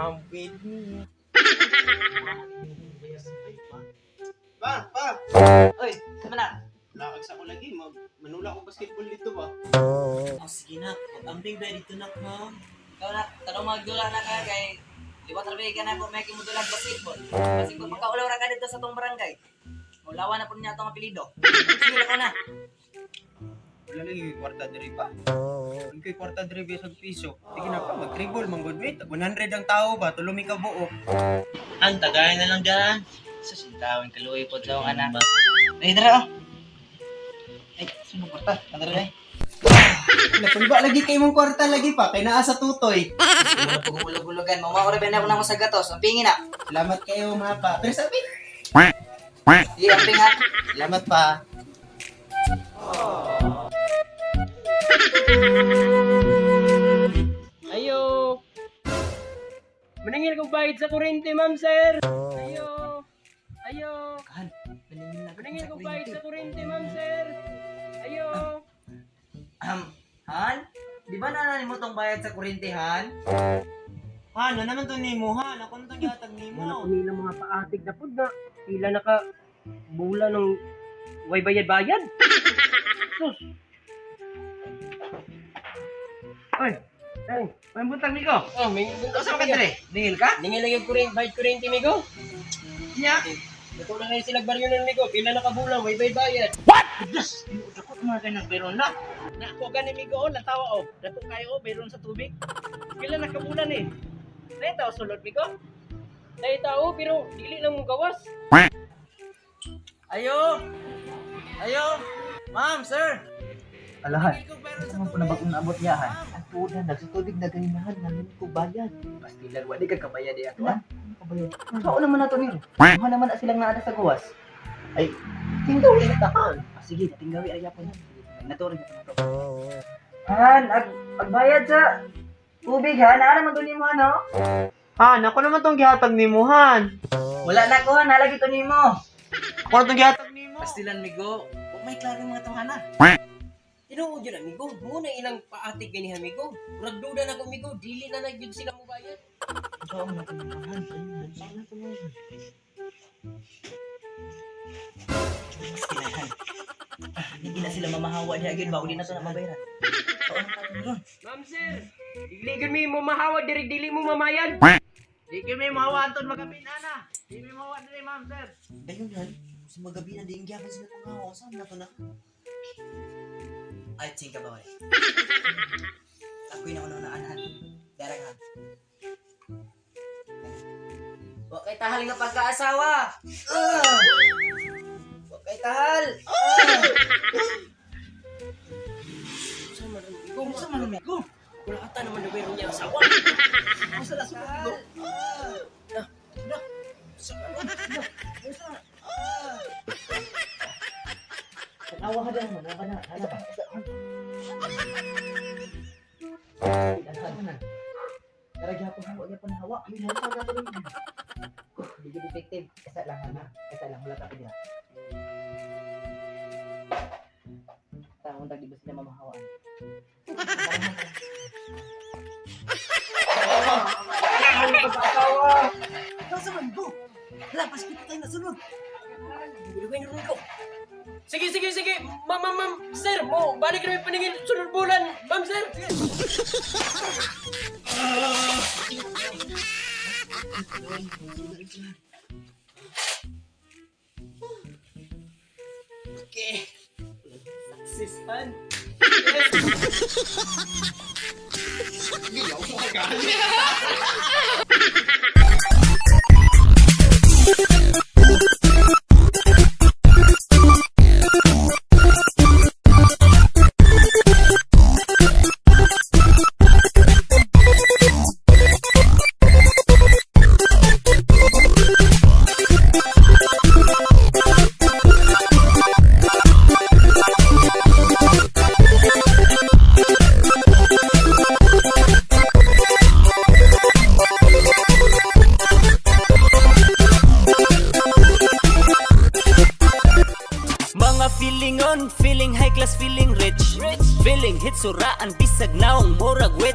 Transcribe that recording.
Mambid niya. Pa! Oy, sama na. Lakag sa ko lagi. Manula ko basketball dito ba? Oh, sige na. Mag-ambing ba dito na ka? Ikaw na, tanong magdula na ka kay liwat rabi ka na kung may kimudulang basketball. Kasi kung magkaulaw ra ka dito sa tong barangay, mulawan na po niya itong apelido. Sige na ka na. Wala lagi kwarta diri pa. Kung kay kwarta diri sa piso. Sige na pa, mag-dribble, manggod. 100 ang tao ba? Tulumi ka buok. Ang tagay na lang dyan. Sa sintawin kaluwi po daw anak. Ay, dara. Ay, sino kwarta? Kadara ay. Napunba lagi kay mong kwarta lagi pa. Kay naa sa tutoy. Siguro po gumulog-gulogan. Mamakurabin na ako na mo sa gatos. Ang pingin na. Salamat kayo mga pa. Pero sabi, Sige, ang ping ha. salamat pa. Ayo. Maningil kong bayad sa kuryente, ma'am, sir. Ayo. Ayo. Kahan, maningin na. Maningil kong bayad sa kuryente, ma'am, sir. Ayo. Han? Di ba nananin mo tong bayad sa kuryente, Han? Han, ano naman to nimo, Han? Ako na itong gatag Mga nimo. kunila mga paatig na po na. Pila naka bula ng way bayad-bayad. Sus. Ay. Ay. May buntag ni ko. Oh, may Asa ka dire? Ningil ka? Ningil lang yung kuryente, bayad kuryente, migo. Nya? Ito na ngayon sila baryo ng migo. Pila nakabulang, way bayad. Yes! Ako mga kayo nagberon na. Na ako gani migo on, tawa o. Dato kayo o, bayron sa tubig. Pila nakabulan eh. Dahil tao sulod migo. Dahil tao, pero dili lang mong gawas. Ayo! Ayo! Ma'am, sir! Alahan. Ano po na ba kung naabot niya, Han? Ang tudan, nagsutubig na ganinahan, namin ko bayad. Pastilan, wali ka kabayad eh ato, Han? Kabayad. Sao naman nato niyo? Ano naman na silang naada sa gawas? Ay, tinggawi na tahan. Sige, tinggawi ay ako na. Naturin na ito. Han, agbayad sa tubig, Han. Ano naman doon mo, ano? Han, ako naman tong gihatag nimo, Han. Wala na ko, Han. Nalagi to nimo. Ako na tong gihatag nimo. Pastilan, migo. Huwag may klaro mga tawhana. Tinuod yun, amigo. Muna ilang paatig gani, amigo. Ragduda na ko, amigo. Dili na nagyud sila mo bayad. Ikaw na ito, Han. Saan na ito, Han? Pastilan, hindi na sila mamahawa diha gyud ba uli na to na mabayaran. Oo na ron. Ma'am, sir. Dili gani mo mahawad, dili mo mamayan. Di kami mahawa anton magapinana. Di kami mahawa diri, ma'am, sir. Dayon yan, sa magabi na diing gyapon sila pangawa. Saan na to na? I think about it. Ako'y naunaan-han. Darang han. Huwag kay tahal nga pagkaasawa. Huwag kay tahal. Sa man amigo. Wala ata naman na mayroon niya asawa. Gusto na sa amigo. Awa ka dyan, awa ka na. Ano ba? Tara, gyapon hawa, gyapon hawa. Ay, hawa ka gagawin mo. Hindi ka detective. Kasa lang, ha? Kasa lang, wala ka pa dyan. Taong tag, di ba sila mamahawaan? Nasa man ko? Lapas kita tayo nasunod. Bilugay na rin ko. Sige. Ma'am, sir. Mo, balik kami paningin sunod bulan. Ma'am, sir. Okay. Success fan. Feeling on, feeling high class, feeling rich. Feeling hit suraan bisag naong murag wit.